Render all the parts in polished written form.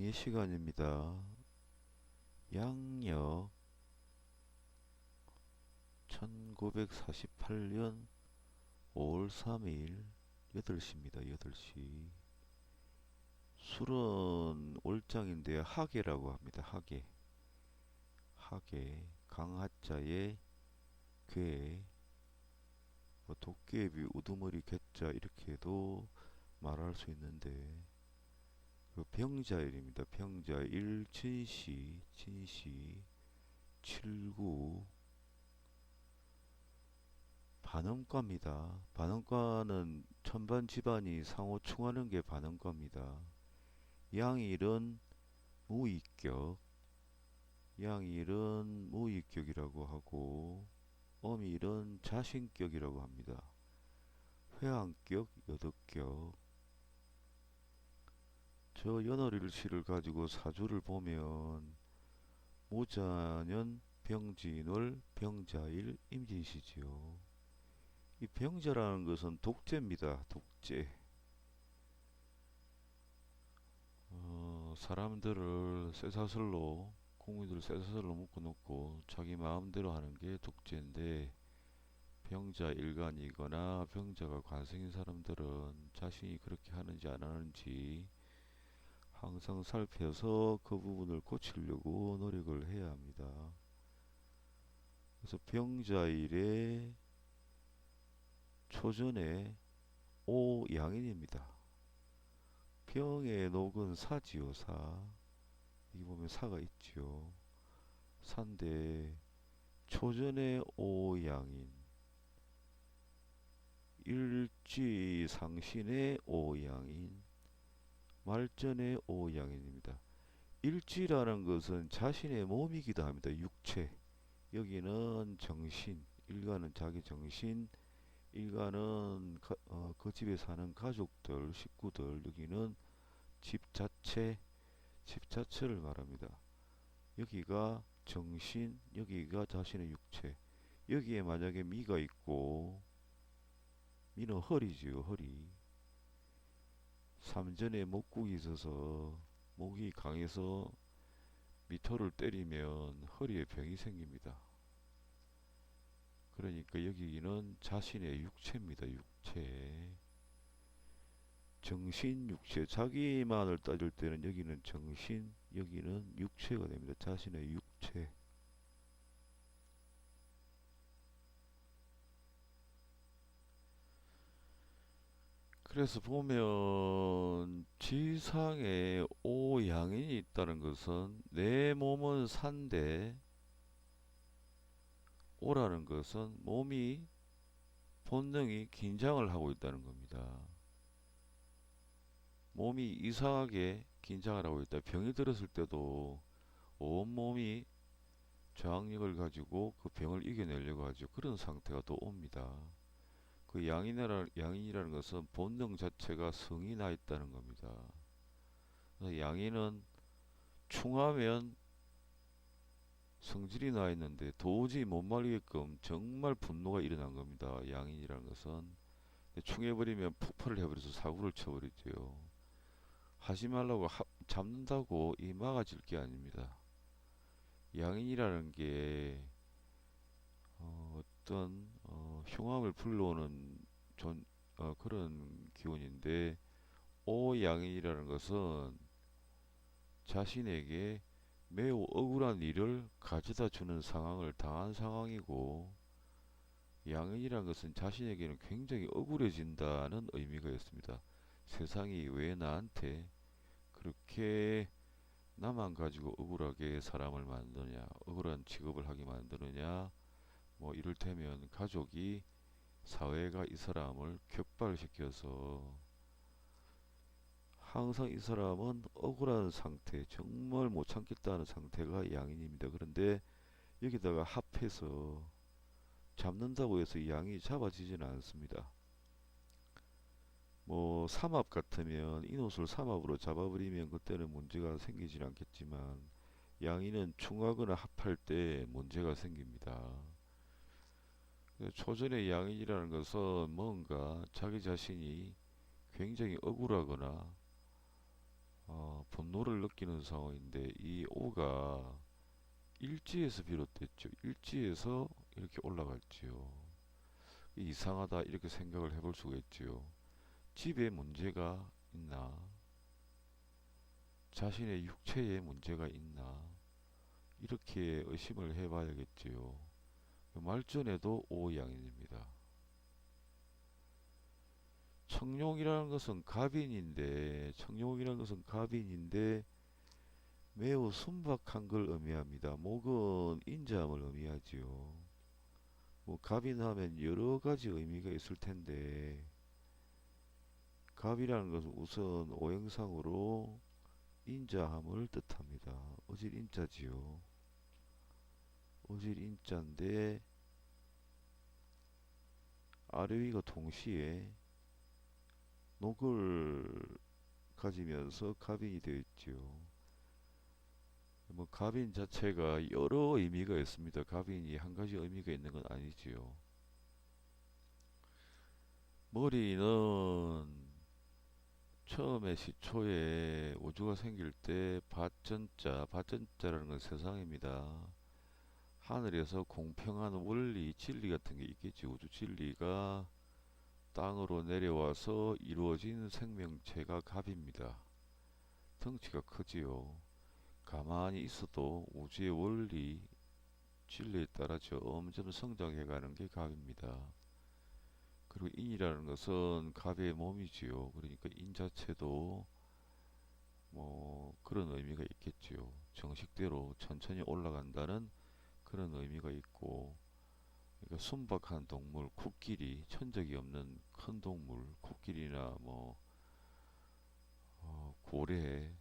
강의 시간입니다. 양력 1948년 5월 3일 8시입니다. 8시. 술은 올장인데 하계라고 합니다. 하계. 하계. 강하자에 괴. 도깨비, 우두머리, 괴자 이렇게도 말할 수 있는데 병자일입니다. 병자일, 진시, 진시, 칠구, 반음과입니다. 반음과는 천반지반이 상호 충하는 게 반음과입니다. 양일은 무의격, 양일은 무의격이라고 하고 엄일은 자신격이라고 합니다. 회한격, 여덕격. 저 연월일치를 가지고 사주를 보면 모자년, 병진월, 병자일, 임진시지요. 이 병자라는 것은 독재입니다. 독재. 사람들을 쇠사슬로, 국민들을 쇠사슬로 묶어놓고 자기 마음대로 하는 게 독재인데, 병자 일간이거나 병자가 관성인 사람들은 자신이 그렇게 하는지 안 하는지 항상 살펴서 그 부분을 고치려고 노력을 해야 합니다. 그래서 병자일에 초전에 오양인입니다. 병의 녹은 사지요, 사. 여기 보면 사가 있지요. 사인데 초전에 오양인, 일지상신의 오양인, 말전의 오양인입니다. 일지라는 것은 자신의 몸이기도 합니다. 육체. 여기는 정신, 일가는 자기 정신, 일가는 그 집에 사는 가족들, 식구들, 여기는 집 자체, 집 자체를 말합니다. 여기가 정신, 여기가 자신의 육체. 여기에 만약에 미가 있고, 미는 허리지요, 허리. 삼전에 목국이 있어서 목이 강해서 미토를 때리면 허리에 병이 생깁니다. 그러니까 여기는 자신의 육체입니다. 육체. 정신, 육체. 자기만을 따질 때는 여기는 정신, 여기는 육체가 됩니다. 자신의 육체. 그래서 보면 지상에 오양인이 있다는 것은 내 몸은 산데, 오라는 것은 몸이 본능이 긴장을 하고 있다는 겁니다. 몸이 이상하게 긴장을 하고 있다. 병이 들었을 때도 온몸이 저항력을 가지고 그 병을 이겨내려고 하죠. 그런 상태가 또 옵니다. 그 양인이라는 것은 본능 자체가 성이 나 있다는 겁니다. 양인은 충하면 성질이 나 있는데 도저히 못 말리게끔 정말 분노가 일어난 겁니다. 양인이라는 것은. 충해버리면 폭발을 해버려서 사고를 쳐버리죠. 하지 말라고 잡는다고 이 막아질 게 아닙니다. 양인이라는 게 어떤 흉함을 불러오는 그런 기운인데, 오양인이라는 것은 자신에게 매우 억울한 일을 가져다 주는 상황을 당한 상황이고, 양인이라는 것은 자신에게는 굉장히 억울해진다는 의미가 있습니다. 세상이 왜 나한테 그렇게 나만 가지고 억울하게 사람을 만드냐, 억울한 직업을 하게 만드느냐, 뭐 이를테면 가족이, 사회가 이 사람을 격발시켜서 항상 이 사람은 억울한 상태, 정말 못 참겠다는 상태가 양인입니다. 그런데 여기다가 합해서 잡는다고 해서 이 양이 잡아지지는 않습니다. 뭐 삼합 같으면 인옷을 삼합으로 잡아버리면 그때는 문제가 생기진 않겠지만, 양인은 충하거나 합할 때 문제가 생깁니다. 초전의 양인이라는 것은 뭔가 자기 자신이 굉장히 억울하거나 분노를 느끼는 상황인데 이 오가 일지에서 비롯됐죠. 일지에서 이렇게 올라갈지요. 이상하다 이렇게 생각을 해볼 수가 있지요. 집에 문제가 있나? 자신의 육체에 문제가 있나? 이렇게 의심을 해봐야겠지요. 말전에도 오양인입니다. 청룡이라는 것은 갑인인데 매우 순박한 걸 의미합니다. 목은 인자함을 의미하지요. 뭐 갑인하면 여러 가지 의미가 있을 텐데 갑이라는 것은 우선 오행상으로 인자함을 뜻합니다. 어질 인자지요. 어질 인자인데 아래 위가 동시에 녹을 가지면서 갑인이 되어 있지요. 뭐 갑인 자체가 여러 의미가 있습니다. 갑인이 한 가지 의미가 있는 건 아니지요. 머리는 처음에 시초에 우주가 생길 때 밭전자라는 건 세상입니다. 하늘에서 공평한 원리, 진리 같은 게 있겠지. 우주 진리가 땅으로 내려와서 이루어진 생명체가 갑입니다. 덩치가 크지요. 가만히 있어도 우주의 원리, 진리에 따라 점점 성장해가는 게 갑입니다. 그리고 인이라는 것은 갑의 몸이지요. 그러니까 인 자체도 뭐 그런 의미가 있겠지요. 정식대로 천천히 올라간다는 그런 의미가 있고, 그러니까 순박한 동물, 코끼리, 천적이 없는 큰 동물, 코끼리나 뭐 고래,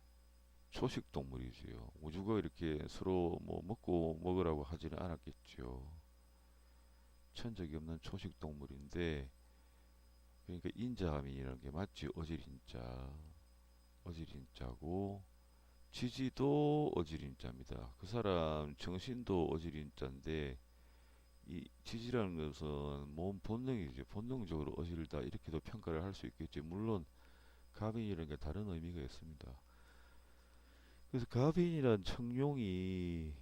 초식 동물이지요. 우주가 이렇게 서로 뭐 먹고 먹으라고 하지는 않았겠지요. 천적이 없는 초식 동물인데, 그러니까 인자함이라는 게 맞지. 어질인자고 지지도 어질인자입니다. 그 사람 정신도 어질인자인데 이 지지라는 것은 몸 본능이죠. 본능적으로 어질다 이렇게도 평가를 할 수 있겠지. 물론 가빈이라는 게 다른 의미가 있습니다. 그래서 가빈이란 청룡이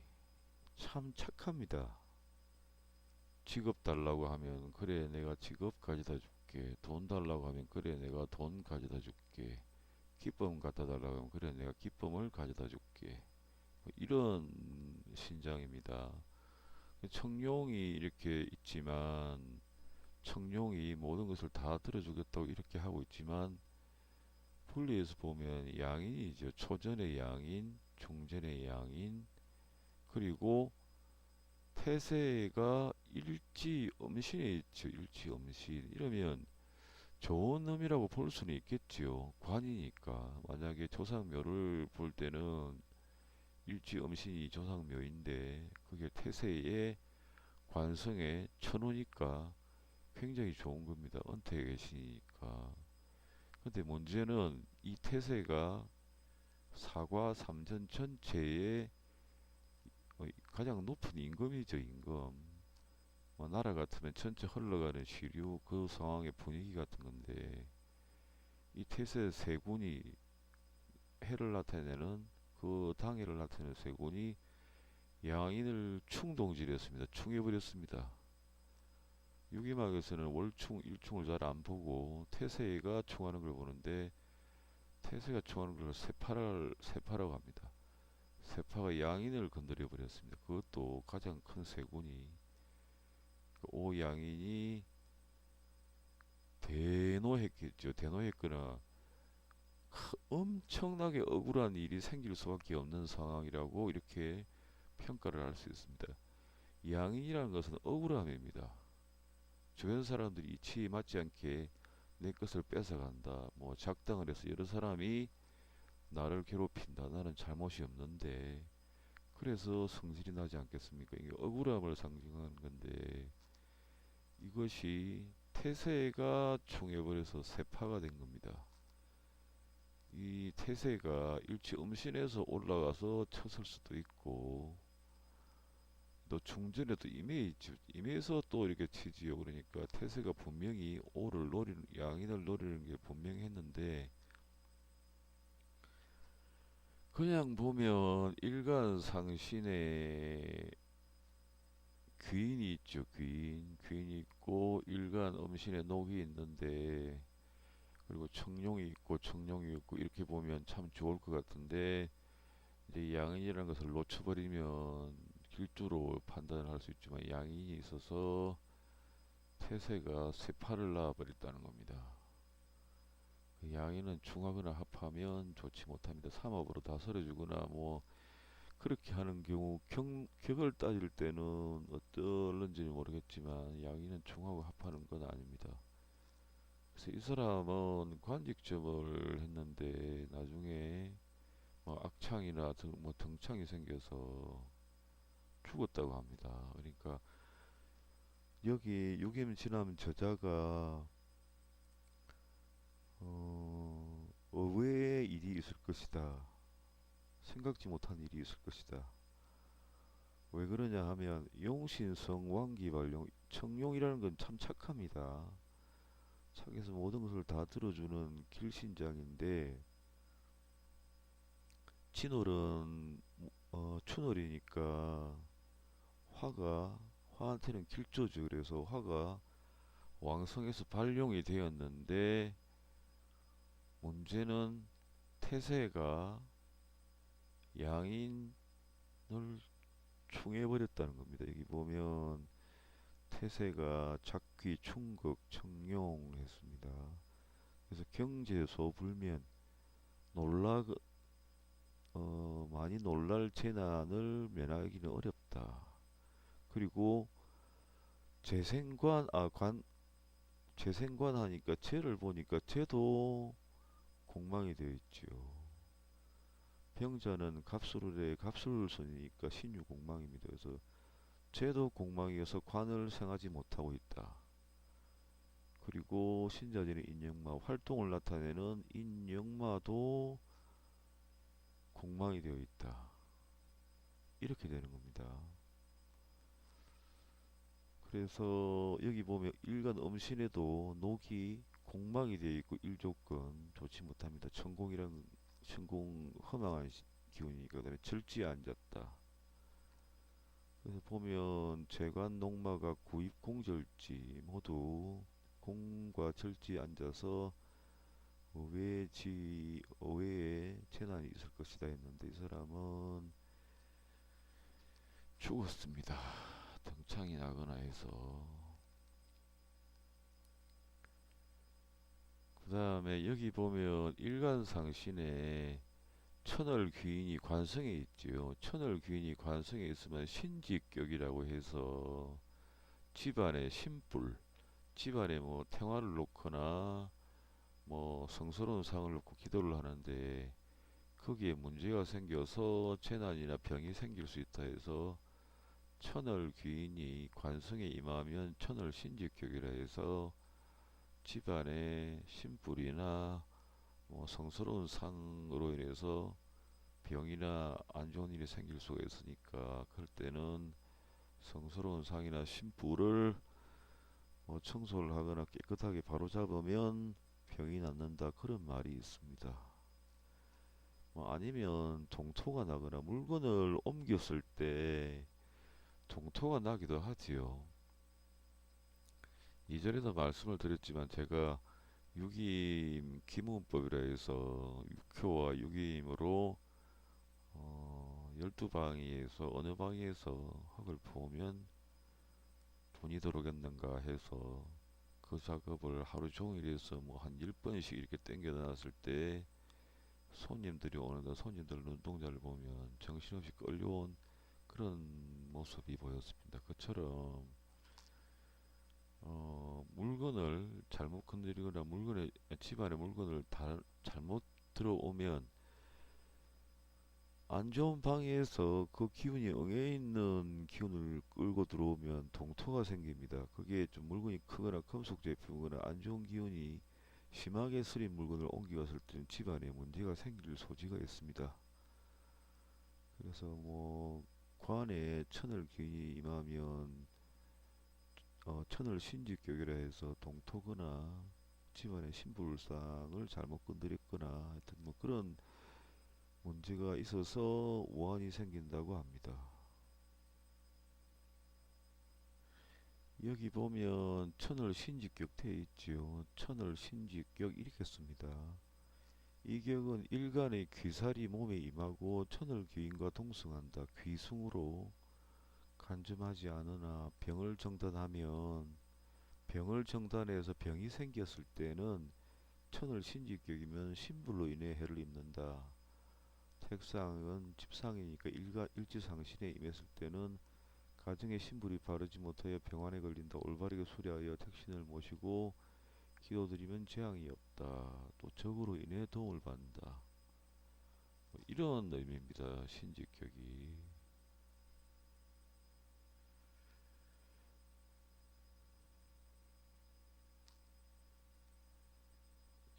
참 착합니다. 직업 달라고 하면 그래 내가 직업 가져다 줄게. 돈 달라고 하면 그래 내가 돈 가져다 줄게. 기쁨 갖다 달라고 하면 그래 내가 기쁨을 가져다 줄게. 뭐 이런 신장입니다. 청룡이 이렇게 있지만 청룡이 모든 것을 다 들어주겠다고 이렇게 하고 있지만 분리해서 보면 양인이죠. 초전의 양인, 중전의 양인, 그리고 태세가 일지엄신에 있죠. 일지엄신. 이러면 좋은 놈이라고 볼 수는 있겠지요. 관이니까. 만약에 조상묘를 볼 때는 일지엄신이 조상묘인데 그게 태세의 관성에 천우니까 굉장히 좋은 겁니다. 은퇴에 계시니까. 근데 문제는 이 태세가 사과 삼전 전체의 가장 높은 임금이죠, 임금. 뭐 나라 같으면 전체 흘러가는 시류 그 상황의 분위기 같은 건데 이 태세 세군이 해를 나타내는 그 당해를 나타내는 세군이 양인을 충동질했습니다. 충해버렸습니다. 유기막에서는 월충, 일충을 잘 안 보고 태세가 충하는 걸 보는데 태세가 충하는 걸 세파라고 합니다. 세파가 양인을 건드려 버렸습니다. 그것도 가장 큰 세군이 오양인이 대노했겠죠. 대노했거나 엄청나게 억울한 일이 생길 수밖에 없는 상황이라고 이렇게 평가를 할 수 있습니다. 양인이라는 것은 억울함입니다. 주변 사람들이 이치에 맞지 않게 내 것을 뺏어간다. 뭐 작당을 해서 여러 사람이 나를 괴롭힌다. 나는 잘못이 없는데 그래서 성질이 나지 않겠습니까? 이게 억울함을 상징하는 건데 이것이 태세가 충해버려서 세파가 된 겁니다. 이 태세가 일치음신에서 올라가서 쳤을 수도 있고 또 중전에 또 임해에서 또 이렇게 치지요. 그러니까 태세가 분명히 오를 노리는 양인을 노리는 게 분명했는데 그냥 보면 일간상신의 귀인이 있죠. 귀인이 있고 일간 음신의 녹이 있는데, 그리고 청룡이 있고 청룡이 있고 이렇게 보면 참 좋을 것 같은데, 이제 양인이라는 것을 놓쳐버리면 길주로 판단을 할 수 있지만 양인이 있어서 태세가 쇠팔을 낳아버렸다는 겁니다. 그 양인은 중하거나 합하면 좋지 못합니다. 삼합으로 다스려주거나 뭐 그렇게 하는 경우 격을 따질 때는 어떨는지 모르겠지만 양인은 중하고 합하는 건 아닙니다. 그래서 이 사람은 관직점을 했는데 나중에 뭐 악창이나 뭐 등창이 생겨서 죽었다고 합니다. 그러니까 여기 유겸진암 저자가 의외의 일이 있을 것이다. 생각지 못한 일이 있을 것이다. 왜 그러냐 하면 용신성 왕기발용 청룡이라는 건 참 착합니다. 착해서 모든 것을 다 들어주는 길신장인데 진월은 춘월이니까 화한테는 길조죠. 그래서 화가 왕성해서 발용이 되었는데 문제는 태세가 양인을 충해버렸다는 겁니다. 여기 보면 태세가 작귀, 충극, 청룡 했습니다. 그래서 경제소 불면 놀라 많이 놀랄 재난을 면하기는 어렵다. 그리고 재생관 재생관 하니까 재를 보니까 재도 공망이 되어 있지요. 병자는 갑술의 갑술손이니까 신유 공망입니다. 그래서 재도 공망이어서 관을 생하지 못하고 있다. 그리고 신자진의 인역마 활동을 나타내는 인역마도 공망이 되어 있다. 이렇게 되는 겁니다. 그래서 여기 보면 일간 음신에도 녹이 공망이 되어 있고 일조건 좋지 못합니다. 천공 허망한 기운이니까. 그다음에 절지에 앉았다. 그래서 보면 재관 녹마가 구입 공절지 모두 공과 절지에 앉아서 의외의 재난이 있을 것이다 했는데 이 사람은 죽었습니다. 등창이 나거나 해서. 그 다음에 여기 보면 일간상신에 천월귀인이 관성에 있지요. 천월귀인이 관성에 있으면 신직격이라고 해서 집안에 신불, 집안에 뭐 태화를 놓거나 뭐 성스러운 상을 놓고 기도를 하는데 거기에 문제가 생겨서 재난이나 병이 생길 수 있다 해서 천월귀인이 관성에 임하면 천월신직격이라 해서 집안에 신불이나 뭐 성스러운 상으로 인해서 병이나 안 좋은 일이 생길 수가 있으니까 그럴 때는 성스러운 상이나 신불을 뭐 청소를 하거나 깨끗하게 바로잡으면 병이 낫는다 그런 말이 있습니다. 뭐 아니면 동토가 나거나 물건을 옮겼을 때 동토가 나기도 하지요. 이전에도 말씀을 드렸지만 제가 유기임 기문법이라 해서 육효와 유기임으로 12방에서 어느 방에서 학을 보면 돈이 들어오겠는가 해서 그 작업을 하루 종일 해서 뭐 한 10번씩 이렇게 땡겨 놨을 때 손님들이 오는데 손님들 눈동자를 보면 정신없이 끌려온 그런 모습이 보였습니다. 그처럼 물건을 잘못 건드리거나 집안에 물건을 잘못 들어오면 안 좋은 방에서 그 기운이 응해 있는 기운을 끌고 들어오면 동토가 생깁니다. 그게 좀 물건이 크거나 금속 제품이거나 안 좋은 기운이 심하게 쓰린 물건을 옮겨갔을 때는 집안에 문제가 생길 소지가 있습니다. 그래서 뭐 관에 천을 기운이 임하면 천을 신직격이라 해서 동토거나 집안의 신불상을 잘못 건드렸거나 하여튼 뭐 그런 문제가 있어서 원이 생긴다고 합니다. 여기 보면 천을 신직격 돼 있지요. 천을 신직격 이렇게 씁니다. 이 격은 일간의 귀살이 몸에 임하고 천을 귀인과 동승한다. 귀승으로 간점하지 않으나 병을 정단해서 병이 생겼을 때는 천을 신직격이면 신불로 인해 해를 입는다. 택상은 집상이니까 일지상신에 임했을 때는 가정의 신불이 바르지 못하여 병환에 걸린다. 올바르게 수리하여 택신을 모시고 기도드리면 재앙이 없다. 또 적으로 인해 도움을 받는다. 뭐 이런 의미입니다. 신직격이.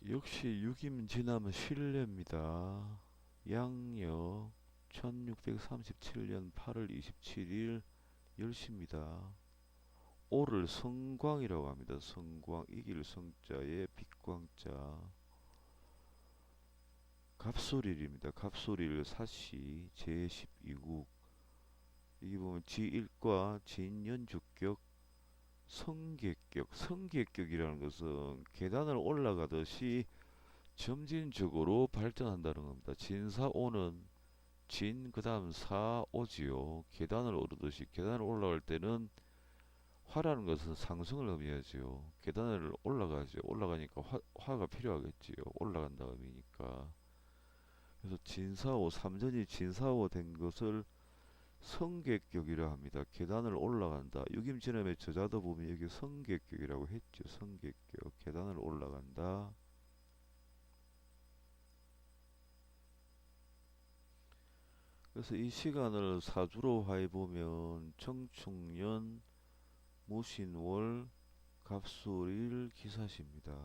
역시 유김진함은 신뢰입니다. 양력 1637년 8월 27일 10시입니다. 오를 성광이라고 합니다. 성광, 이길 성자에 빛광자. 갑술일입니다. 갑술일 사시 제12국. 여기 보면 지일과 진연주격 성계격. 성계격이라는 것은 계단을 올라가듯이 점진적으로 발전한다는 겁니다. 진사오는 진, 그 다음 사오지요. 계단을 오르듯이. 계단을 올라갈 때는 화라는 것은 상승을 의미하지요. 계단을 올라가죠. 올라가니까 화가 필요하겠지요. 올라간다 의미니까. 그래서 진사오, 삼전이 진사오 된 것을 성객격이라 합니다. 계단을 올라간다. 유김진음의 저자도 보면 여기 성객격이라고 했죠. 성객격. 계단을 올라간다. 그래서 이 시간을 사주로 해보면 청충년, 무신월, 갑술일, 기사시입니다.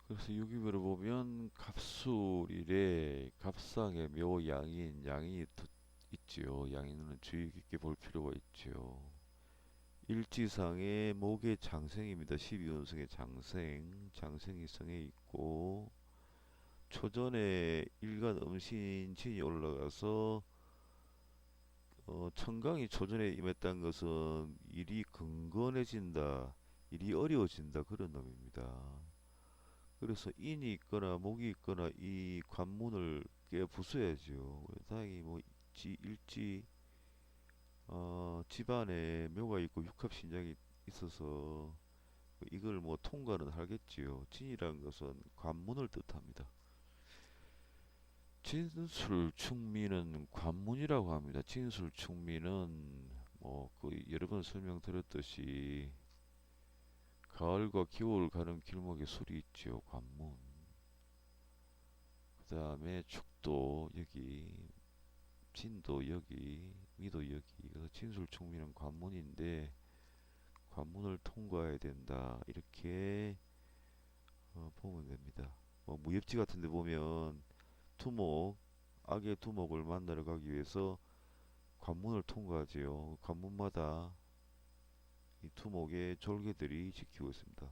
그래서 여기를 보면 갑술일에 갑상의 묘 양인이 있지요. 양인은 주의 깊게 볼 필요가 있지요. 일지상의 목의 장생입니다. 12운성의 장생이 성에 있고 초전에 일간 음신진이 올라가서 청강이 초전에 임했다는 것은 일이 근건해진다, 일이 어려워진다 그런 의미입니다. 그래서 인이 있거나 목이 있거나 이 관문을 깨 부숴야죠. 다행히 뭐 일지 집안에 묘가 있고 육합신장이 있어서 이걸 뭐 통과는 하겠지요. 진이라는 것은 관문을 뜻합니다. 진술충미는 관문이라고 합니다. 진술충미는 뭐 그 여러 번 설명드렸듯이 가을과 겨울 가는 길목에 술이 있지요. 관문. 그 다음에 축도 여기, 진도 여기, 미도 여기. 그래서 진술충미는 관문인데 관문을 통과해야 된다. 이렇게 보면 됩니다. 뭐 무협지 같은데 보면 두목, 악의 두목을 만나러 가기 위해서 관문을 통과하지요. 관문마다 이 두목의 졸개들이 지키고 있습니다.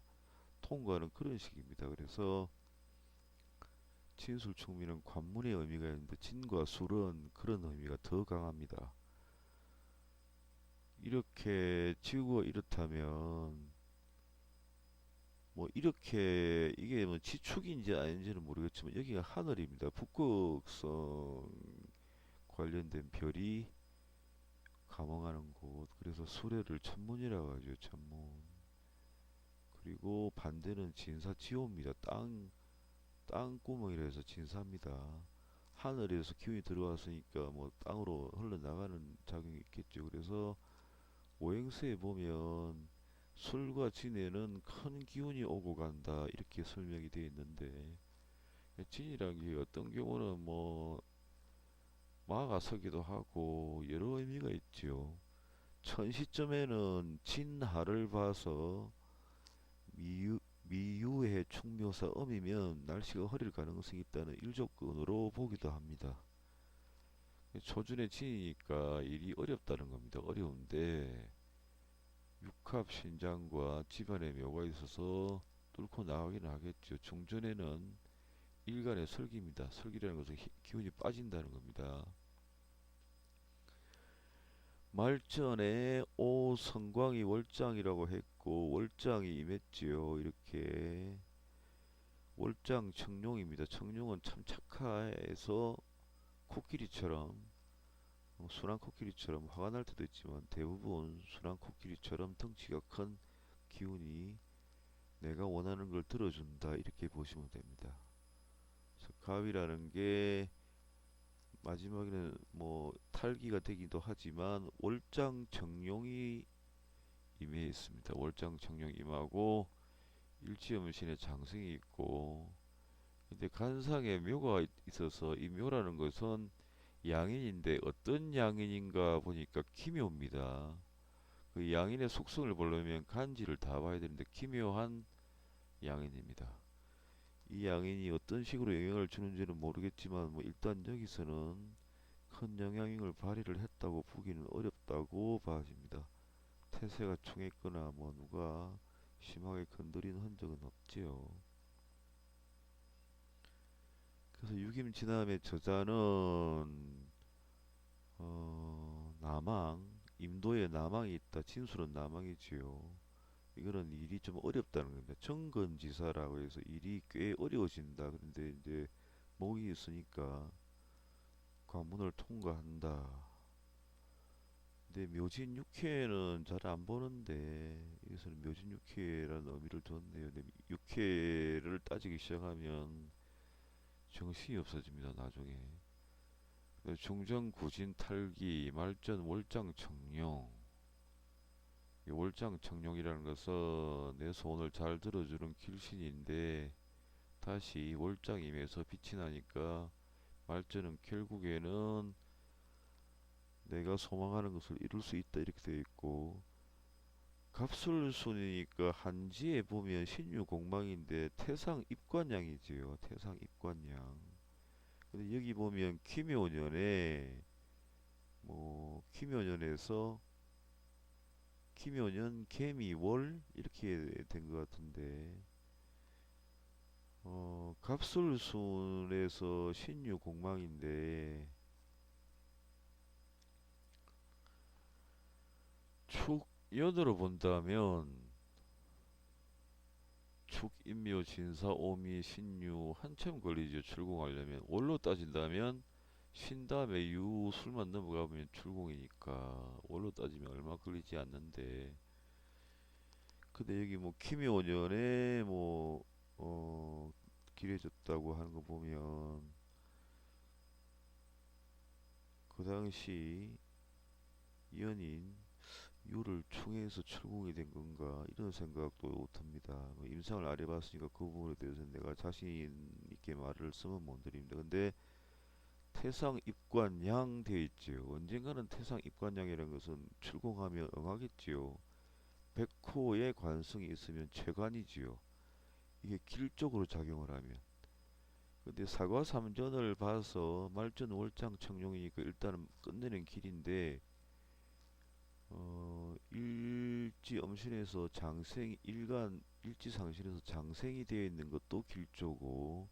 통과는 그런 식입니다. 그래서 진술충미는 관문의 의미가 있는데 진과 술은 그런 의미가 더 강합니다. 이렇게 지구가 이렇다면 뭐 이렇게 이게 뭐 지축인지 아닌지는 모르겠지만 여기가 하늘입니다. 북극성 관련된 별이 감흥하는 곳. 그래서 수레를 천문이라고 하죠. 천문. 그리고 반대는 진사지호입니다. 땅구멍이라 해서 진사입니다. 하늘에서 기운이 들어왔으니까 뭐 땅으로 흘러나가는 작용이 있겠죠. 그래서 오행서에 보면 술과 진에는 큰 기운이 오고 간다 이렇게 설명이 되어 있는데 진이라는 게 어떤 경우는 뭐 마가 서기도 하고 여러 의미가 있지요. 천시점에는 진하를 봐서 미유의 충묘사 음이면 날씨가 흐릴 가능성이 있다는 일조건으로 보기도 합니다. 초준의 진이니까 일이 어렵다는 겁니다. 어려운데 육합 신장과 집안의 묘가 있어서 뚫고 나가긴 하겠죠. 중전에는 일간의 설기입니다. 설기라는 것은 기운이 빠진다는 겁니다. 말전에 오성광이 월장이라고 했고 월장이 임했지요. 이렇게 월장 청룡입니다. 청룡은 참 착해서 코끼리처럼 순한 코끼리처럼 화가 날 때도 있지만 대부분 순한 코끼리처럼 덩치가 큰 기운이 내가 원하는 걸 들어준다 이렇게 보시면 됩니다. 그래서 가위라는 게 마지막에는 뭐 탈기가 되기도 하지만 월장 정룡이 임해 있습니다. 월장 정룡 임하고 일지음신에 장생이 있고 근데 간상에 묘가 있어서 이 묘라는 것은 양인인데 어떤 양인인가 보니까 기묘입니다. 그 양인의 속성을 보려면 간지를 다 봐야 되는데 기묘한 양인입니다. 이 양인이 어떤 식으로 영향을 주는지는 모르겠지만 뭐 일단 여기서는 큰 영향력을 발휘를 했다고 보기는 어렵다고 봐집니다. 태세가 총했거나 뭐 누가 심하게 건드린 흔적은 없지요. 그래서 유김진암의 저자는 남항, 임도에 남항이 있다. 진술은 남항이지요. 이거는 일이 좀 어렵다는 겁니다. 정근지사라고 해서 일이 꽤 어려워진다. 그런데 이제 목이 있으니까 관문을 통과한다. 근데 묘진 육회는 잘 안 보는데 여기서는 묘진 육회라는 의미를 뒀네요. 근데 육회를 따지기 시작하면 정신이 없어집니다. 나중에. 중전구진 탈기 말전 월장 청룡 이 월장 청룡이라는 것은 내 소원을 잘 들어주는 길신인데 다시 월장임에서 빛이 나니까 말전은 결국에는 내가 소망하는 것을 이룰 수 있다 이렇게 되어 있고 갑술순이니까 한지에 보면 신유공망인데 태상 입관양이지요. 태상 입관양. 근데 여기 보면 키묘년에 뭐 키묘년에서 키묘년 개미월 이렇게 된 것 같은데 갑술순에서 신유공망인데 축연으로 본다면 축인묘 진사 오미 신유 한참 걸리죠. 출궁하려면 월로 따진다면 신 다음에 유 술만 넘어가면 출궁이니까 월로 따지면 얼마 걸리지 않는데 근데 여기 뭐 키묘년에 뭐 길해졌다고 하는 거 보면 그 당시 연인 유를 충해서 출궁이 된 건가 이런 생각도 듭니다. 뭐 임상을 안 해봤으니까 그 부분에 대해서 내가 자신 있게 말을 쓰면 못 드립니다. 근데 태상 입관양 되어 있지요. 언젠가는 태상 입관양이라는 것은 출궁하면 응하겠지요. 백호의 관성이 있으면 최관이지요. 이게 길적으로 작용을 하면. 근데 사과삼전을 봐서 말전 월장 청룡이니까 일단은 끝내는 길인데 일지 엄신에서 장생 일간 일지상신에서 장생이 되어 있는 것도 길조고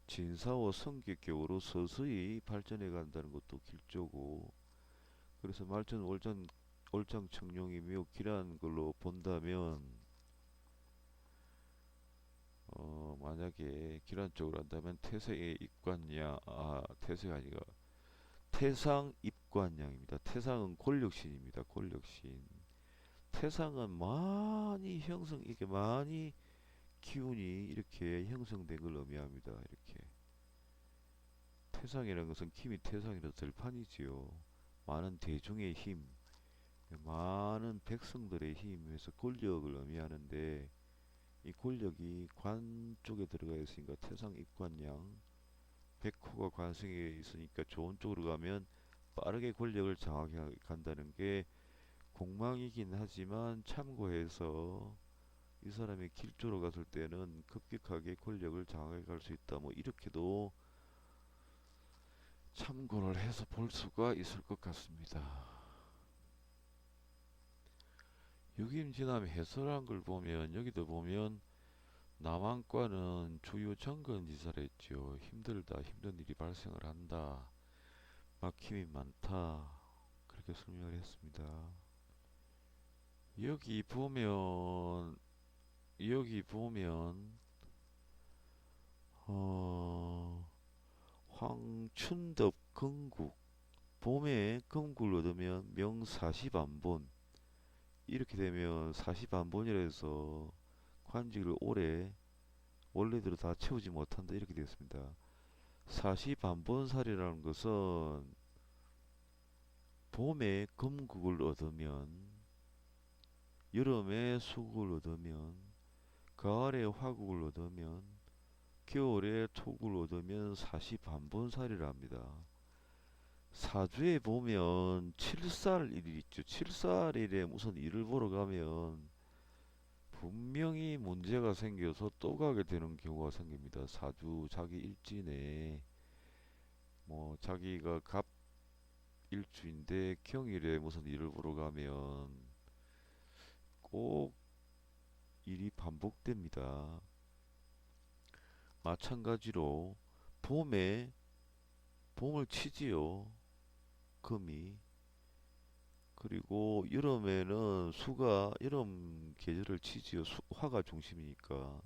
진사와 성격격으로 서서히 발전해 간다는 것도 길조고 그래서 말전 월장 청룡이 매우 길한 걸로 본다면 만약에 길한 쪽으로 한다면 태세의 입관양 태세가 아니라 태상 입관양입니다. 태상은 권력신입니다. 권력신. 태상은 많이 이렇게 많이 기운이 이렇게 형성된 걸 의미합니다. 이렇게 태상이라는 것은 힘이 태상이라서 들판이지요. 많은 대중의 힘, 많은 백성들의 힘에서 권력을 의미하는데 이 권력이 관 쪽에 들어가 있으니까 태상 입관양 백호가 관성에 있으니까 좋은 쪽으로 가면 빠르게 권력을 장악해 간다는 게 공망이긴 하지만 참고해서 이 사람이 길조로 갔을 때는 급격하게 권력을 장악해 갈 수 있다. 뭐 이렇게도 참고를 해서 볼 수가 있을 것 같습니다. 유김진암 해설한 걸 보면 여기도 보면 남한과는 주요 정근지사를 했지요. 힘들다, 힘든 일이 발생을 한다, 막힘이 많다, 그렇게 설명을 했습니다. 여기 보면 여기 보면 어, 황춘덕 건국, 봄에 건국을 얻으면 명사시반본, 이렇게 되면 사시반본이라 해서 관직을 오래 원래대로 다 채우지 못한다, 이렇게 되었습니다. 사시반본살이라는 것은 봄에 건국을 얻으면, 여름에 수국을 얻으면, 가을에 화국을 얻으면, 겨울에 토국을 얻으면 사시반본살이라 합니다. 사주에 보면 칠살일이 있죠. 칠살일에 무슨 일을 보러 가면 분명히 문제가 생겨서 또 가게 되는 경우가 생깁니다. 사주 자기 일진에 뭐 자기가 갑 일주인데 경일에 무슨 일을 보러 가면 꼭 일이 반복됩니다. 마찬가지로 봄에 봄을 치지요. 금이. 그리고 여름에는 수가 여름 계절을 치지요. 화가 중심이니까.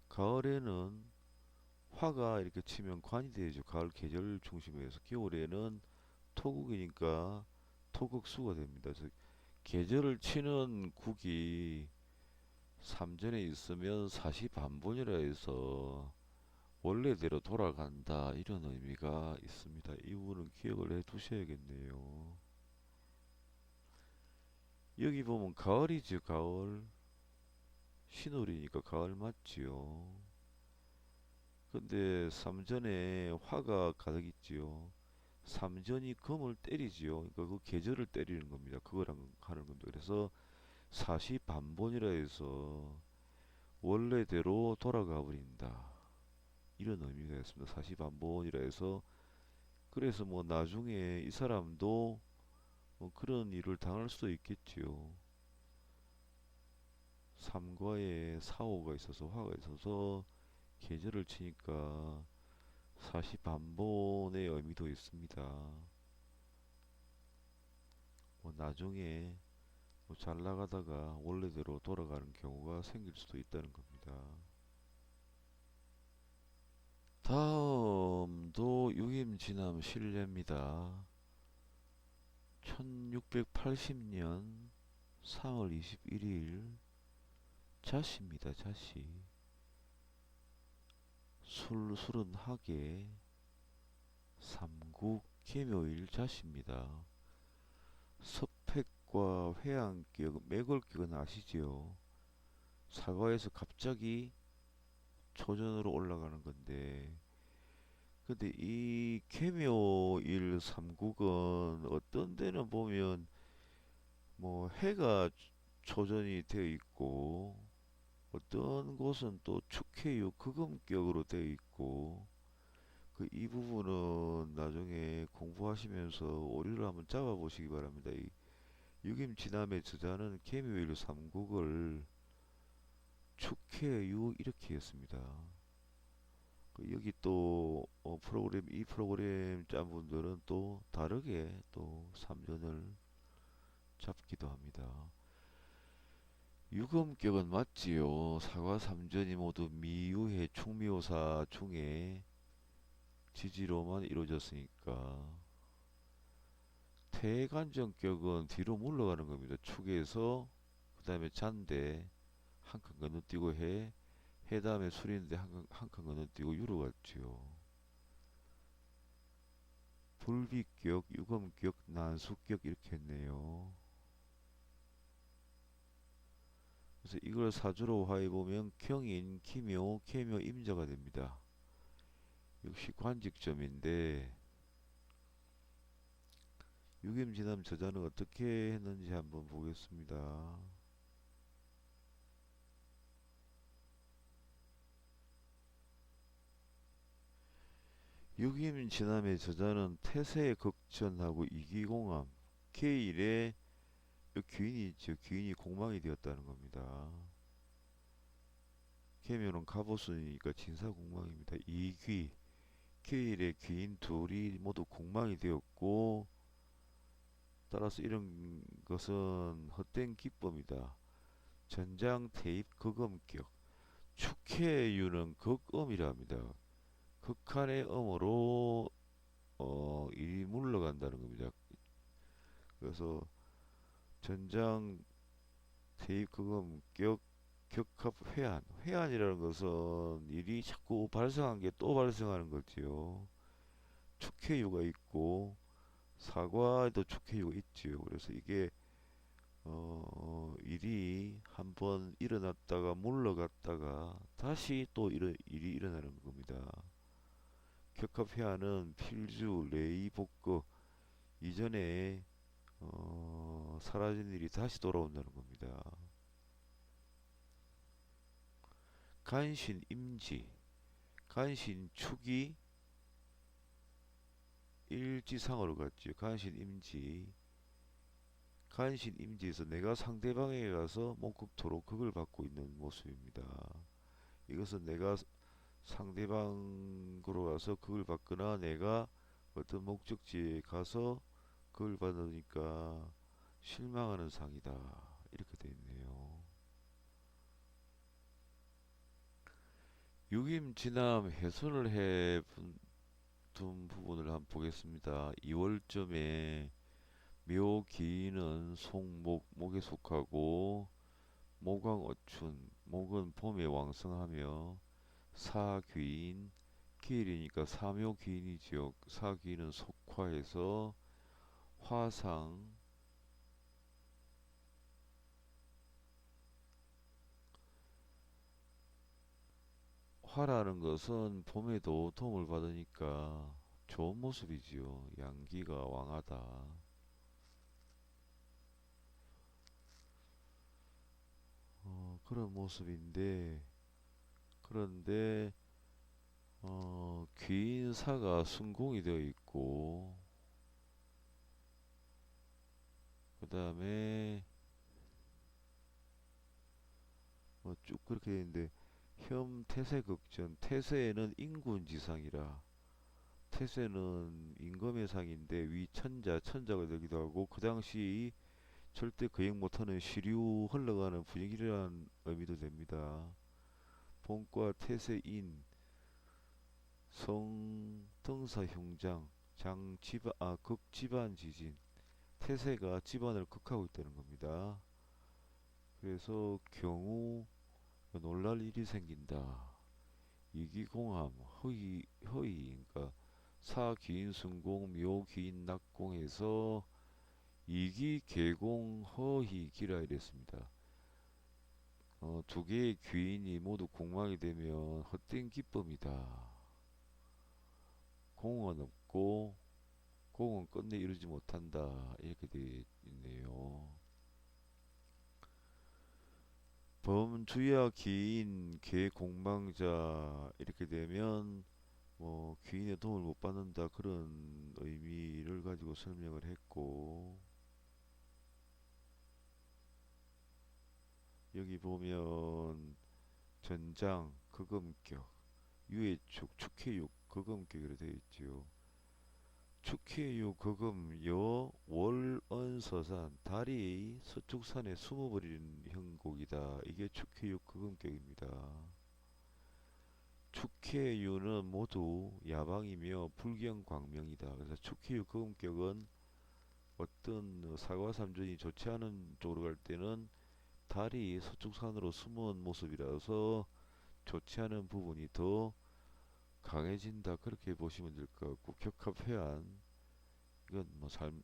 가을에는 화가 이렇게 치면 관이 되죠. 가을 계절 중심에서. 겨울에는 토국이니까 토극수가 됩니다. 그래서 계절을 치는 국이 삼전에 있으면 사시반본이라 해서 원래대로 돌아간다, 이런 의미가 있습니다. 이 부분은 기억을 해 두셔야겠네요. 여기 보면 가을이죠. 가을. 신월이니까 가을 맞지요. 근데 삼전에 화가 가득 있지요. 삼전이 금을 때리지요. 그러니까 그 계절을 때리는 겁니다. 그거랑 하는 겁니다. 그래서 사시반본이라 해서 원래대로 돌아가 버린다, 이런 의미가 있습니다. 사시반본이라 해서. 그래서 뭐 나중에 이 사람도 뭐 그런 일을 당할 수도 있겠지요. 삼과에 사오가 있어서 화가 있어서 계절을 치니까 사시반본의 의미도 있습니다. 뭐 나중에 뭐잘 나가다가 원래대로 돌아가는 경우가 생길 수도 있다는 겁니다. 다음도 유임진암 신례입니다. 1680년 3월 21일 자시입니다. 자시. 술은 하계, 삼국 계묘일 자시입니다. 섭획과 회양격, 매골격은 아시지요? 사과에서 갑자기 초전으로 올라가는 건데, 근데 이 계묘일 삼국은 어떤 데는 보면 뭐 해가 초전이 되어 있고, 어떤 곳은 또 축해유 극음격으로 되어 있고, 그 이 부분은 나중에 공부하시면서 오류를 한번 잡아 보시기 바랍니다. 이 유김지남의 저자는 계묘일 삼국을 축해유 이렇게 했습니다. 여기 또 프로그램, 이 프로그램 짠 분들은 또 다르게 또 삼전을 잡기도 합니다. 유금격은 맞지요. 사과 삼전이 모두 미유해 충미호사 중에 지지로만 이루어졌으니까. 태간정격은 뒤로 물러가는 겁니다. 축에서 그 다음에 잔대 한 칸 건너뛰고 해 다음에 술인데 한 칸 건너뛰고 유로 갔지요. 불비격, 유금격, 난수격 이렇게 했네요. 그래서 이걸 사주로 화해보면 경인, 기묘, 계묘, 임자가 됩니다. 역시 관직점인데 유겸지남 저자는 어떻게 했는지 한번 보겠습니다. 유겸지남의 저자는 태세의 극전하고 이기공함, 계일에 귀인이 있죠. 귀인이 공망이 되었다는 겁니다. 개묘는 갑옷이니까 진사공망입니다. 이귀, 귀일의 귀인 둘이 모두 공망이 되었고, 따라서 이런 것은 헛된 기법이다. 전장 태입 극음격. 축해유는 극음이라 합니다. 극한의 음으로 일이 물러간다는 겁니다. 그래서 전장 태입 극음격 격합 회한. 회한이라는 것은 일이 자꾸 발생한 게 또 발생하는 거지요. 축해유가 있고 사과에도 축해유가 있지요. 그래서 이게 일이 한번 일어났다가 물러갔다가 다시 또 일이 일어나는 겁니다. 격합회화는 필주, 레이, 복구 이전에 사라진 일이 다시 돌아온다는 겁니다. 간신, 임지, 간신, 축이 일지상으로 갔죠. 간신, 임지, 간신, 임지에서 내가 상대방에게 가서 목극토로 극을 받고 있는 모습입니다. 이것은 내가 상대방으로 가서 극을 받거나 내가 어떤 목적지에 가서 극을 받으니까 실망하는 상이다. 이렇게 되어 있네요. 유임진암 훼손을 해둔 부분을 한번 보겠습니다. 2월쯤에 묘기는 송, 목에 속하고 목왕어춘, 목은 봄에 왕성하며 사귀인, 기일이니까 사묘귀인이지요. 사귀인은 속화해서 화상, 화라는 것은 봄에도 도움을 받으니까 좋은 모습이지요. 양기가 왕하다. 그런 모습인데, 그런데 귀인사가 순공이 되어 있고, 그 다음에 쭉 그렇게 되어 있는데, 혐 태세극전, 태세에는 인군지상이라, 태세는 임금의 상인데 위 천자, 천자가 되기도 하고 그 당시 절대 거행 못하는 시류 흘러가는 분위기라는 의미도 됩니다. 본과 태세인, 성 등사 형장, 장 집안, 극집안 지진, 태세가 집안을 극하고 있다는 겁니다. 그래서 경우 놀랄 일이 생긴다. 이기공함, 허위, 그러니까 사기인순공, 묘기인 낙공에서 이기, 계공, 허희, 기라 이랬습니다. 두 개의 귀인이 모두 공망이 되면 헛된 기법이다. 공은 없고 공은 끝내 이루지 못한다. 이렇게 되어 있네요. 범주야 기인, 계공망자 이렇게 되면 귀인의 도움을 못 받는다 그런 의미를 가지고 설명을 했고 여기 보면 전장, 극음격, 유해축, 축해육, 극음격으로 되어 있지요. 축해유, 극음, 여, 월, 은, 서산, 달이 서축산에 숨어버리는 형국이다. 이게 축해유, 극음격입니다. 축해유는 모두 야방이며 불경광명이다. 그래서 축해유, 극음격은 어떤 사과삼전이 좋지 않은 쪽으로 갈 때는 달이 서쪽산으로 숨은 모습이라서 좋지 않은 부분이 더 강해진다 그렇게 보시면 될 것 같고 격합회한 이건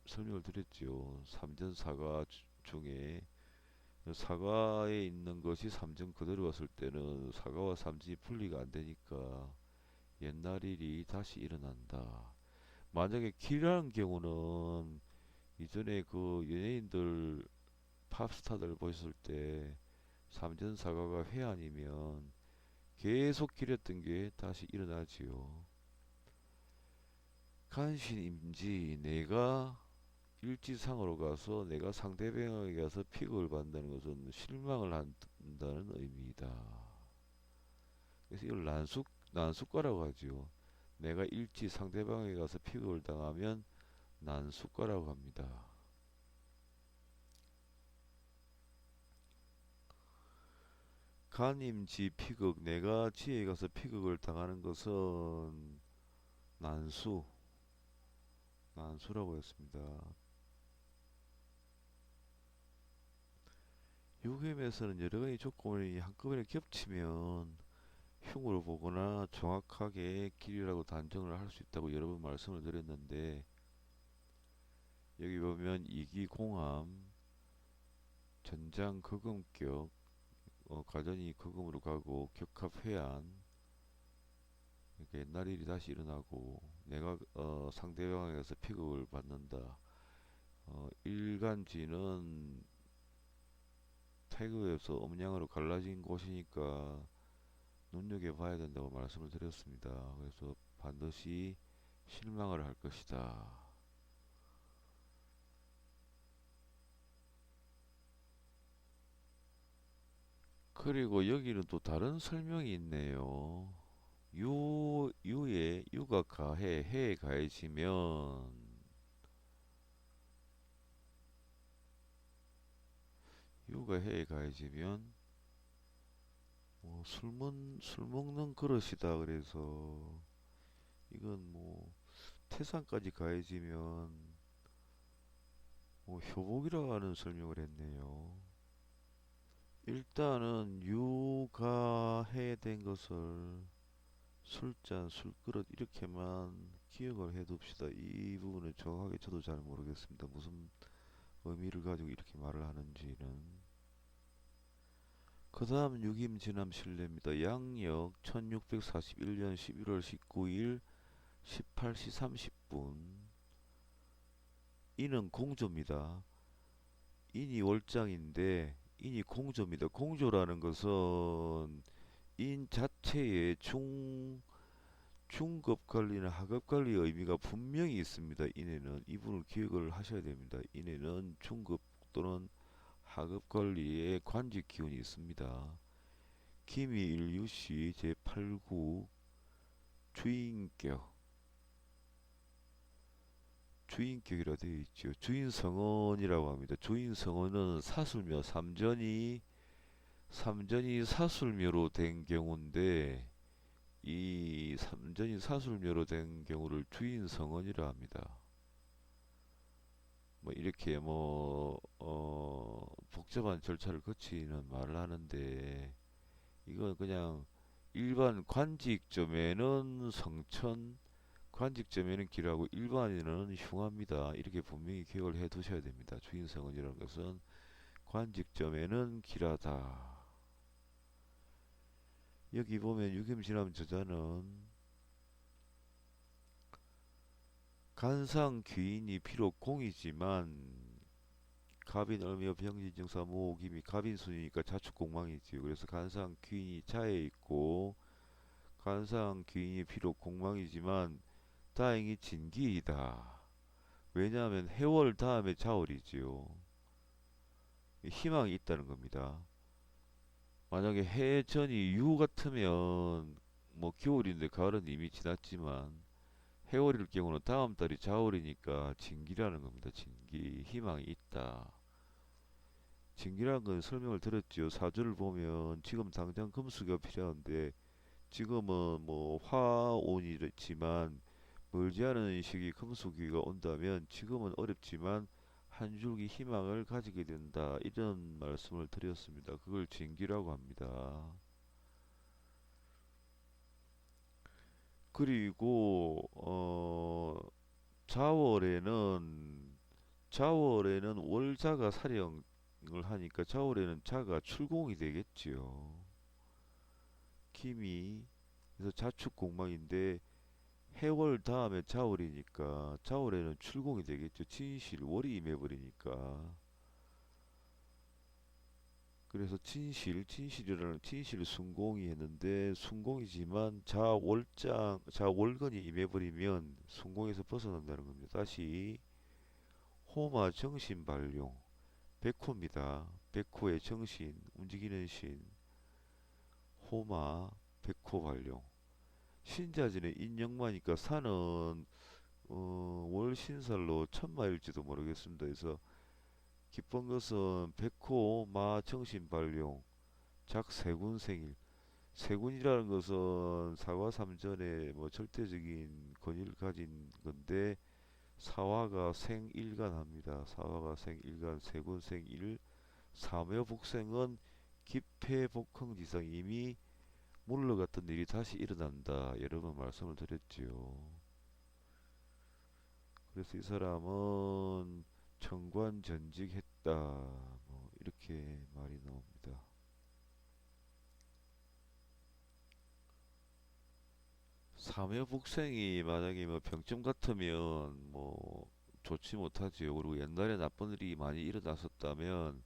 설명을 드렸죠. 삼전사과 중에 사과에 있는 것이 삼전 그대로 왔을 때는 사과와 삼전이 분리가 안 되니까 옛날 일이 다시 일어난다. 만약에 기라는 경우는 이전에 그 연예인들 팝스타들 보셨을 때 삼전사과가 회한이면 계속 기렸던 게 다시 일어나지요. 간신임지 내가 일지상으로 가서 내가 상대방에게 가서 픽을 받는다는 것은 실망을 한다는 의미이다. 그래서 이걸 난수과라고 하지요. 내가 일지 상대방에 가서 피격을 당하면 난수과라고 합니다. 간임지 피극, 내가 지에 가서 피극을 당하는 것은 난수, 난수라고 했습니다. 유gem에서는 여러 가지 조건이 한꺼번에 겹치면 흉으로 보거나 정확하게 길이라고 단정을 할 수 있다고 여러 번 말씀을 드렸는데, 여기 보면 이기공함, 전장 거금격, 가전이 거금으로 가고 격합회한, 그러니까 옛날 일이 다시 일어나고 내가 상대방에게서 피격을 받는다. 일간지는 태그에서 음양으로 갈라진 곳이니까 눈여겨봐야 된다고 말씀을 드렸습니다. 그래서 반드시 실망을 할 것이다. 그리고 여기는 또 다른 설명이 있네요. 유가 가해, 해에 가해지면, 유가 해에 가해지면 술 먹는 그릇이다. 그래서 이건 태산까지 가해지면 효복이라는 설명을 했네요. 일단은 유가 해된 것을 술잔, 술그릇 이렇게만 기억을 해둡시다. 이 부분은 정확하게 저도 잘 모르겠습니다. 무슨 의미를 가지고 이렇게 말을 하는지는. 그 다음 유김진암 신뢰입니다. 양력 1641년 11월 19일 18시 30분. 인은 공조입니다. 인이 월장인데 인이 공조입니다. 공조라는 것은 인 자체의 중급 관리나 하급 관리의 의미가 분명히 있습니다. 인에는 이 부분을 기억을 하셔야 됩니다. 인에는 중급 또는 하급 관리의 관직 기운이 있습니다. 김희일유씨 제8구 주인격이라 되어 있죠. 주인성언이라고 합니다. 주인성언은 사술묘 삼전이 사술묘로 된 경우인데, 이 삼전이 사술묘로 된 경우를 주인성언이라 합니다. 이렇게 복잡한 절차를 거치는 말을 하는데, 이건 그냥 일반 관직점에는 성천, 관직점에는 길하고 일반인은 흉합니다. 이렇게 분명히 기억을 해 두셔야 됩니다. 주인성언이라는 것은 관직점에는 길하다. 여기 보면 유겸진암 저자는 간상 귀인이 비록 공이지만 갑인 을묘 병진증사 모호김이 갑인순이니까 자축공망이지요. 그래서 간상 귀인이 자에 있고 간상 귀인이 비록 공망이지만 다행히 진기이다. 왜냐하면 해월 다음에 자월이지요. 희망이 있다는 겁니다. 만약에 해전이 유 같으면 겨울인데 가을은 이미 지났지만 해월일 경우는 다음 달이 자월이니까 진기라는 겁니다. 진기, 희망이 있다. 진기라는 건 설명을 드렸지요. 사주를 보면 지금 당장 금수가 필요한데 지금은 화온이지만 멀지 않은 시기 금수기가 온다면 지금은 어렵지만 한 줄기 희망을 가지게 된다. 이런 말씀을 드렸습니다. 그걸 진기라고 합니다. 그리고 자월에는 월자가 살형을 하니까 자월에는 자가 출공이 되겠지요. 김이 그래서 자축공망인데 해월 다음에 자월이니까 자월에는 출공이 되겠죠. 진실 월이 임해버리니까. 그래서 진실이라는 진실 순공이 했는데 순공이지만 자월근이 임해버리면 순공에서 벗어난다는 겁니다. 다시 호마 정신발용 백호입니다. 백호의 정신 움직이는 신 호마 백호 발령. 신자진의 인역마니까 산은 월신살로 천마일지도 모르겠습니다. 그래서 기쁜 것은 백호 마 정신 발령 작세군 생일. 세군이라는 것은 사과삼전에 뭐 절대적인 권위를 가진 건데 사화가 생일간합니다. 사화가 생일간 세군 생일 사묘복생은 기폐복흥지상 이미 물러갔던 일이 다시 일어난다. 여러 번 말씀을 드렸지요. 그래서 이 사람은 청관전직했다. 뭐 이렇게 말이 나옵니다. 사묘복생이 만약에 뭐 병점 같으면 뭐 좋지 못하지요. 그리고 옛날에 나쁜 일이 많이 일어났었다면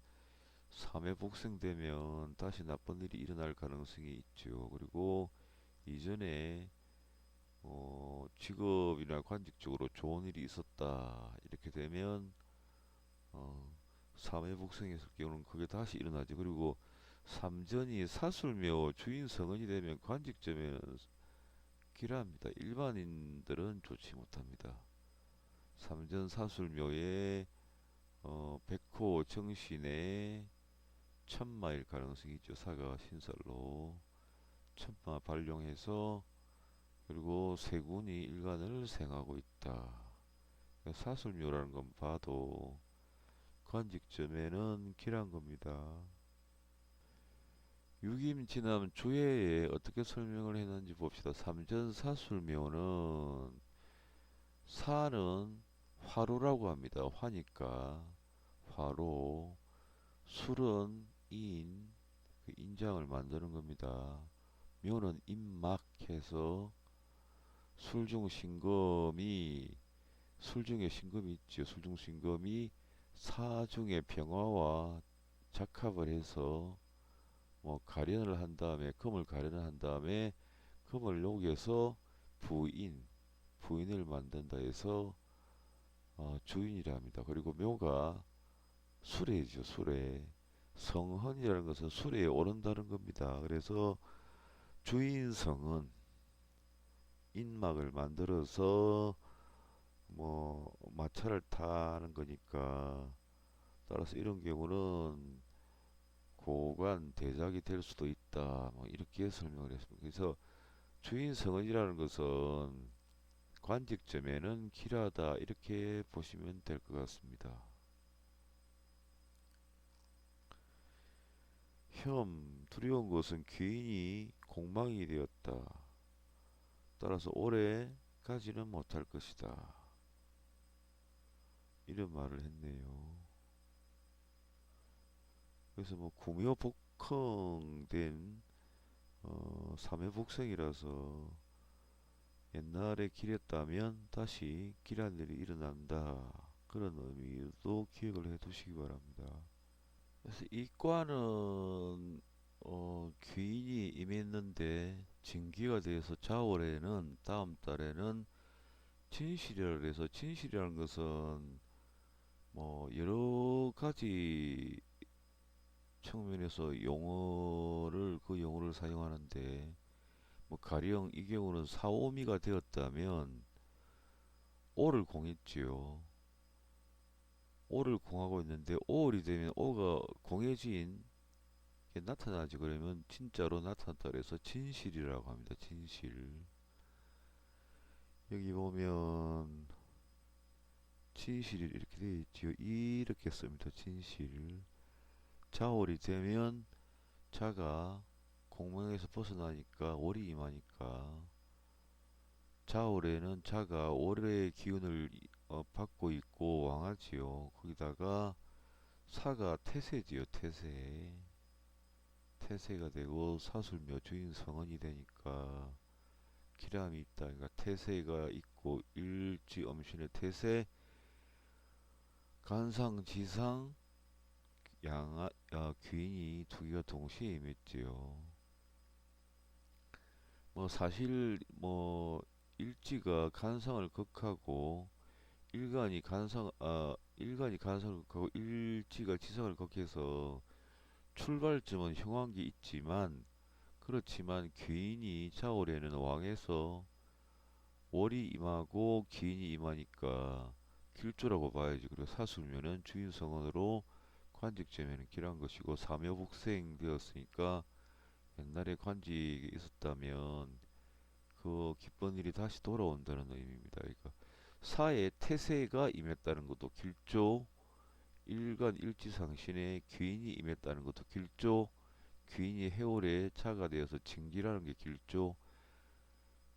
사회복생되면 다시 나쁜 일이 일어날 가능성이 있죠. 그리고 이전에 직업이나 관직적으로 좋은 일이 있었다 이렇게 되면 어, 사회복생했을 경우는 그게 다시 일어나죠. 그리고 삼전이 사술묘 주인 성은이 되면 관직점에 기라합니다. 일반인들은 좋지 못합니다. 삼전 사술묘에 백호 정신에 천마일 가능성이 있죠. 사가 신살로 천마 발령해서 그리고 세군이 일간을 생하고 있다. 사술묘라는 건 봐도 관직점에는 길한 겁니다. 유김진암 주해에 어떻게 설명을 했는지 봅시다. 삼전사술묘는 사는 화로라고 합니다. 화니까 화로, 술은 인, 그 인장을 만드는 겁니다. 묘는 임막해서 술중신금이 술중에 신금이 있죠. 술중신금이 사중의 병화와 작합을 해서 뭐 가련을 한 다음에 금을 가련을 한 다음에 금을 녹여서 부인을 만든다 해서 주인이라 합니다. 그리고 묘가 수레죠. 수레. 성헌이라는 것은 수레에 오른다는 겁니다. 그래서 주인성은 인막을 만들어서 뭐 마차를 타는 거니까 따라서 이런 경우는 고관 대작이 될 수도 있다. 뭐 이렇게 설명을 했습니다. 그래서 주인성은이라는 것은 관직점에는 길하다 이렇게 보시면 될 것 같습니다. 두려운 것은 귀인이 공망이 되었다. 따라서 오래 가지는 못할 것이다. 이런 말을 했네요. 그래서 뭐 구묘복흥된 삼회복생이라서 옛날에 길했다면 다시 길한 일이 일어난다. 그런 의미도 기억을 해 두시기 바랍니다. 그래서 이과는 귀인이 임했는데 진기가 돼서 자월에는 다음 달에는 진실이라 해서 진실이라는 것은 뭐 여러 가지 측면에서 그 용어를 사용하는데 뭐 가령 이 경우는 사오미가 되었다면 오를 공했지요. 오를 공하고 있는데 오월이 되면 오가 공해진 게 나타나지. 그러면 진짜로 나타났다 그래서 진실이라고 합니다. 진실. 여기 보면 진실이 이렇게 되어 있지요. 이렇게 씁니다. 진실. 자월이 되면 자가 공명에서 벗어나니까 월이 임하니까 자월에는 자가 월의 기운을 받고 있고 왕하지요. 거기다가 사가 태세지요. 태세가 되고 사술묘 주인 성원이 되니까 기람이 있다. 그러니까 태세가 있고 일지 엄신의 태세 간상지상 귀인이 두 개가 동시에 임했지요. 뭐 사실 뭐 일지가 간상을 극하고 일간이 간상을 극하고 일지가 지상을 극해서 출발점은 형한 게 있지만 그렇지만 귀인이 자월에는 왕에서 월이 임하고 기인이 임하니까 길조라고 봐야지. 그리고 사술면은 주인성언으로 관직제면은 길한 것이고 사묘복생 되었으니까 옛날에 관직이 있었다면 그 기쁜 일이 다시 돌아온다는 의미입니다. 그러니까 사의 태세가 임했다는 것도 길조, 일간 일지상신에 귀인이 임했다는 것도 길조, 귀인이 해월에 차가 되어서 징기라는 게 길조.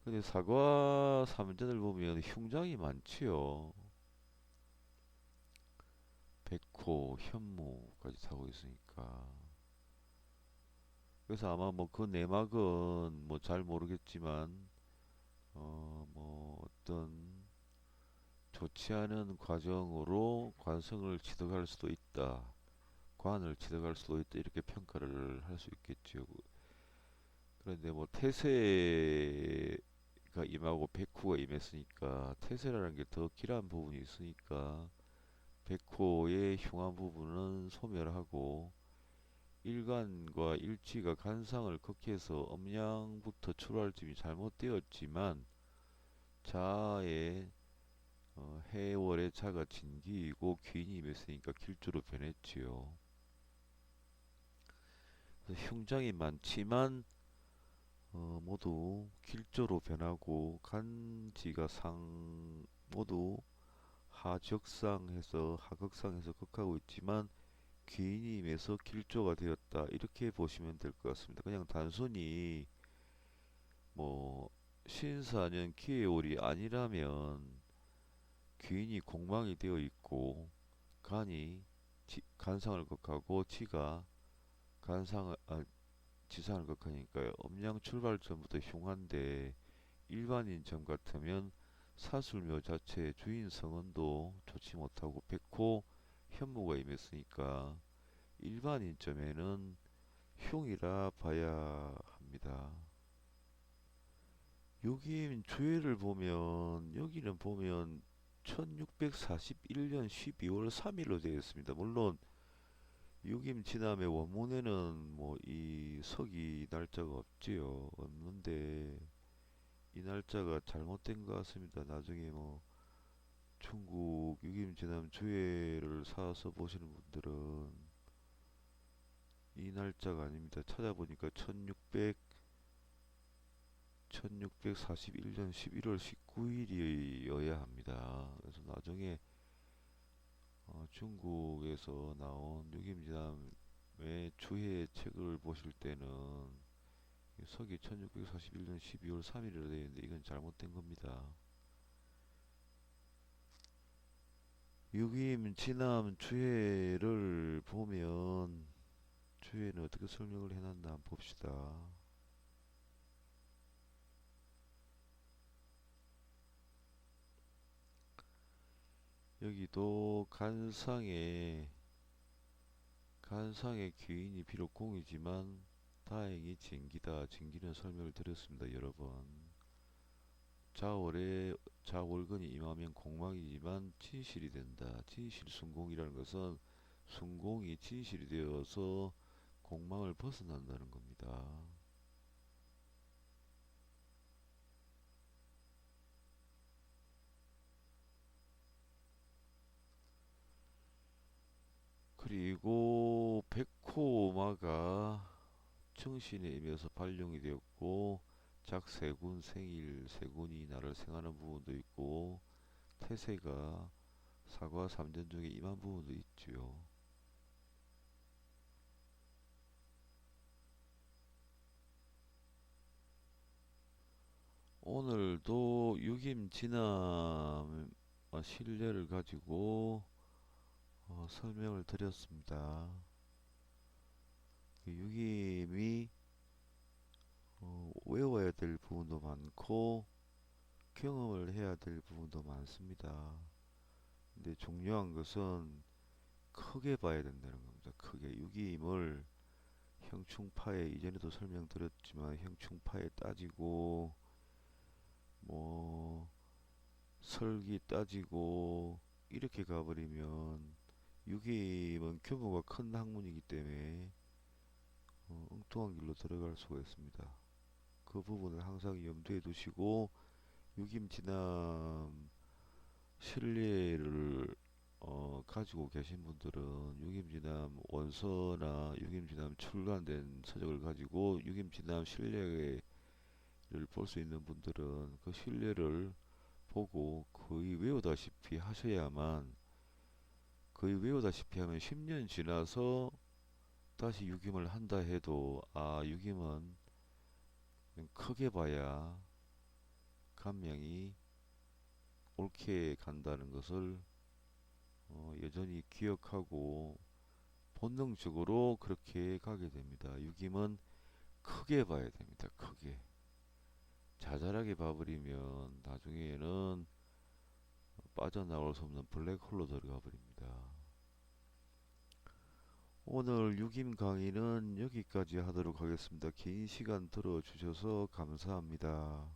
근데 사과 삼전을 보면 흉장이 많지요. 백호, 현무까지 타고 있으니까. 그래서 아마 뭐 그 내막은 뭐 잘 모르겠지만 뭐 어떤 좋지 않은 과정으로 관성을 취득할 수도 있다. 관을 취득할 수도 있다. 이렇게 평가를 할 수 있겠지요. 그런데 뭐 태세가 임하고 백호가 임했으니까 태세라는 게 더 길한 부분이 있으니까 백호의 흉한 부분은 소멸하고 일간과 일치가 간상을 극해서 음양부터 출발점이 잘못되었지만 자의 해월의 자가 진기이고 귀인이 임했으니까 길조로 변했지요. 그래서 흉장이 많지만 모두 길조로 변하고 간지가 상 모두 하적상해서 하극상해서 극하고 있지만 귀인이 임해서 길조가 되었다 이렇게 보시면 될 것 같습니다. 그냥 단순히 뭐 신사는 기해올이 아니라면 귀인이 공망이 되어 있고 간이 간상을 극하고 지가 간상을 지상을 극하니까요. 음양 출발점부터 흉한데 일반인 점 같으면 사술묘 자체의 주인 성은도 좋지 못하고 백호 현무가 임했으니까 일반인 점에는 흉이라 봐야 합니다. 여기 주해를 보면 여기는 보면 1641년 12월 3일로 되어 있습니다. 물론 유김 지남의 원문에는 뭐 이 서기 날짜가 없지요. 없는데 이 날짜가 잘못된 것 같습니다. 나중에 뭐 중국 유김 지남 주해를 사서 보시는 분들은 이 날짜가 아닙니다. 찾아보니까 1641년 11월 19일이어야 합니다. 그래서 나중에 중국에서 나온 유김지남의 주해 책을 보실 때는 서기 1641년 12월 3일이라 되어 있는데 이건 잘못된 겁니다. 유김지남 주해를 보면 주해는 어떻게 설명을 해놨나 한번 봅시다. 여기도 간상의 귀인이 비록 공이지만 다행히 진기다. 진기는 설명을 드렸습니다. 여러 번. 자월에 자월근이 임하면 공망이지만 진실이 된다. 진실순공이라는 것은 순공이 진실이 되어서 공망을 벗어난다는 겁니다. 그리고 백호마가 정신에 임해서 발령이 되었고 작세군 생일 세군이 나를 생하는 부분도 있고 태세가 사과 삼전 중에 임한 부분도 있지요. 오늘도 유김진암 신뢰를 가지고 설명을 드렸습니다. 유김이 외워야 될 부분도 많고 경험을 해야 될 부분도 많습니다. 근데 중요한 것은 크게 봐야 된다는 겁니다. 크게 유기임을 형충파에 이전에도 설명드렸지만 형충파에 따지고 뭐 설기 따지고 이렇게 가버리면 유기임은 규모가 큰 학문이기 때문에 엉뚱한 길로 들어갈 수가 있습니다. 그 부분을 항상 염두에 두시고 유김지남 신뢰를 가지고 계신 분들은 유김지남 원서나 유김지남 출간된 서적을 가지고 유김지남 신뢰를 볼 수 있는 분들은 그 신뢰를 보고 거의 외우다시피 하셔야만, 거의 외우다시피 하면 10년 지나서 다시 유김을 한다 해도 유김은 그냥 크게 봐야 감명이 옳게 간다는 것을 여전히 기억하고 본능적으로 그렇게 가게 됩니다. 유김은 크게 봐야 됩니다. 크게. 자잘하게 봐버리면 나중에는 빠져나올 수 없는 블랙홀로 들어가 버립니다. 오늘 유김 강의는 여기까지 하도록 하겠습니다. 긴 시간 들어주셔서 감사합니다.